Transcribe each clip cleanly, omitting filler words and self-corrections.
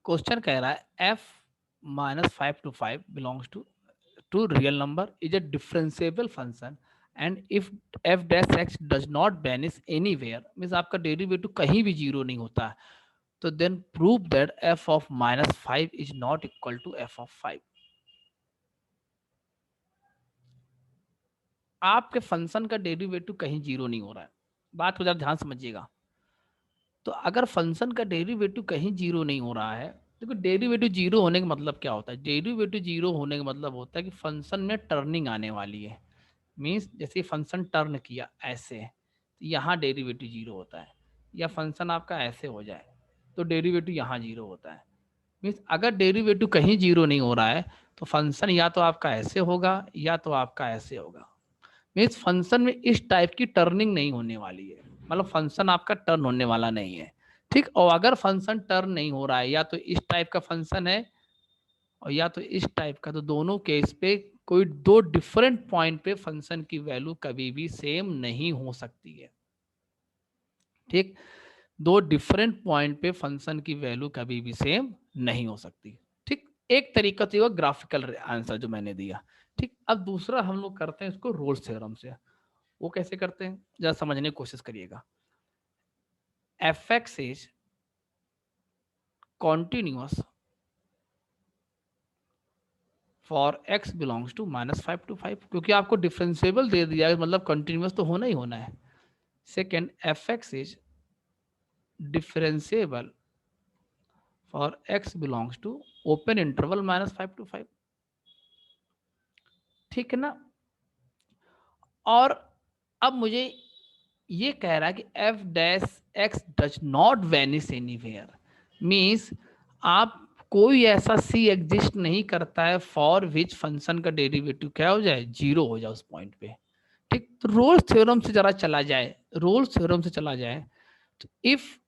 Question कह रहा है f minus 5 to 5 belongs to real number is a differentiable function and if f dash x does not vanish anywhere, means आपका derivative कहीं भी zero नहीं होता है, तो then prove that f of minus 5 is not equal to f of 5। आपके function का derivative कहीं जीरो नहीं हो रहा है, बात को जरा ध्यान समझिएगा। तो अगर फंक्शन का डेरिवेटिव कहीं जीरो नहीं हो रहा है, देखो डेरिवेटिव जीरो होने का मतलब क्या होता है, डेरिवेटिव जीरो होने का मतलब होता है कि फंक्शन में टर्निंग आने वाली है। मीन्स जैसे फंक्शन टर्न किया ऐसे, तो यहाँ डेरिवेटिव जीरो होता है, या फंक्शन आपका ऐसे हो जाए तो डेरिवेटिव यहाँ जीरो होता है। मीन्स अगर डेरिवेटिव कहीं जीरो नहीं हो रहा है तो फंक्शन या तो आपका ऐसे होगा या तो आपका ऐसे होगा। मीन्स फंक्शन में इस टाइप की टर्निंग नहीं होने वाली है, मतलब फंक्शन आपका टर्न होने वाला नहीं है। ठीक, और अगर फंक्शन टर्न नहीं हो रहा है, या तो इस टाइप का फंक्शन है और या तो इस टाइप का, तो दोनों केस पे कोई दो डिफरेंट पॉइंट पे फंक्शन की वैल्यू कभी भी सेम नहीं हो सकती है। ठीक, दो डिफरेंट पॉइंट पे फंक्शन की वैल्यू कभी भी सेम नहीं हो सकती। ठीक, एक तरीका तो ये ग्राफिकल आंसर जो मैंने दिया। ठीक, अब दूसरा हम लोग करते हैं इसको रोल्स थ्योरम से। वो कैसे करते हैं जरा समझने की कोशिश करिएगा। F x is continuous for x belongs to -5 to 5, क्योंकि आपको डिफरेंशिएबल दे दिया है, मतलब कंटिन्यूअस तो होना ही होना है। Second, f x is differentiable for x belongs to open interval -5 to 5। ठीक है ना। और अब मुझे ये कह रहा है कि F dash x does not vanish anywhere, means आप कोई ऐसा सी एग्जिस्ट नहीं करता है फॉर विच फंक्शन का डेरिवेटिव क्या हो जाए, जीरो हो जाए उस पॉइंट पे। ठीक, तो रोल्स थ्योरम से जरा चला जाए, रोल्स थ्योरम से चला जाए, तो if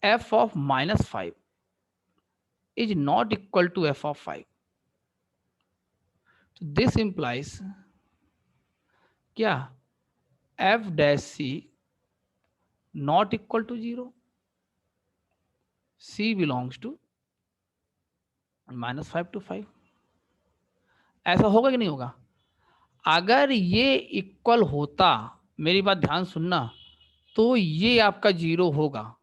f of -5 is not equal to f of 5, तो दिस इंप्लाइज क्या, f dash c not equal to zero, c belongs to -5 to 5। ऐसा होगा कि नहीं होगा? अगर ये इक्वल होता, मेरी बात ध्यान सुनना, तो ये आपका जीरो होगा,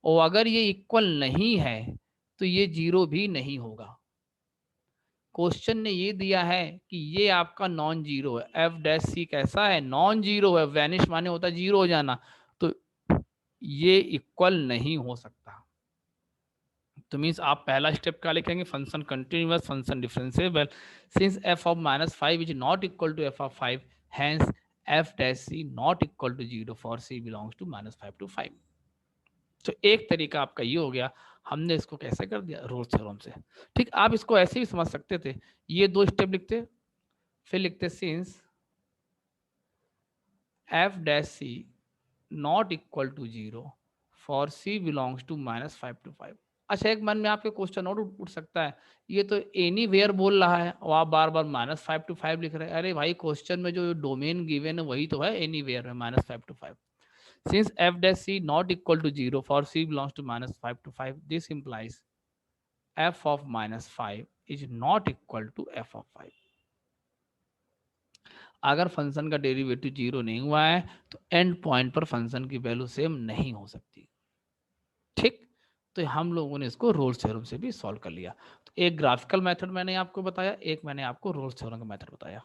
और अगर ये इक्वल नहीं है तो ये जीरो भी नहीं होगा। क्वेश्चन ने ये दिया है कि ये आपका नॉन जीरो है, एफ डैश सी कैसा है, नॉन जीरो है, वैनिश माने होता है जीरो हो जाना, तो ये इक्वल नहीं हो सकता। तो मीन्स आप पहला स्टेप क्या लिखेंगे, function continuous, function differentiable, since f of -5 is not equal to f of 5, hence f dash c not equal to zero for c belongs to -5 to 5। तो एक तरीका आपका ये हो गया, हमने इसको कैसे कर दिया, रोल्स थ्योरम से। ठीक, आप इसको ऐसे भी समझ सकते थे, ये दो स्टेप लिखते, फिर लिखते since f dash c not equal to zero for c belongs to -5 to 5। अच्छा, एक मन में आपके क्वेश्चन और उठ सकता है, ये तो एनी वेयर बोल रहा है और आप बार बार -5 to 5 लिख रहे हैं। अरे भाई, क्वेश्चन में जो डोमेन गिवन है वही तो है एनी वेयर में -5 to 5। Since f dash c not equal to zero for c belongs to -5 to 5, this implies f of -5 is not equal to f of 5। अगर फंक्शन का डेरिवेटिव जीरो नहीं हुआ है तो एंड पॉइंट पर function की value same नहीं हो सकती। ठीक, तो हम लोगों ने इसको रोल्स थ्योरम से भी सॉल्व कर लिया। तो एक ग्राफिकल मेथड मैंने आपको बताया, एक मैंने आपको रोल्स थ्योरम का मेथड बताया।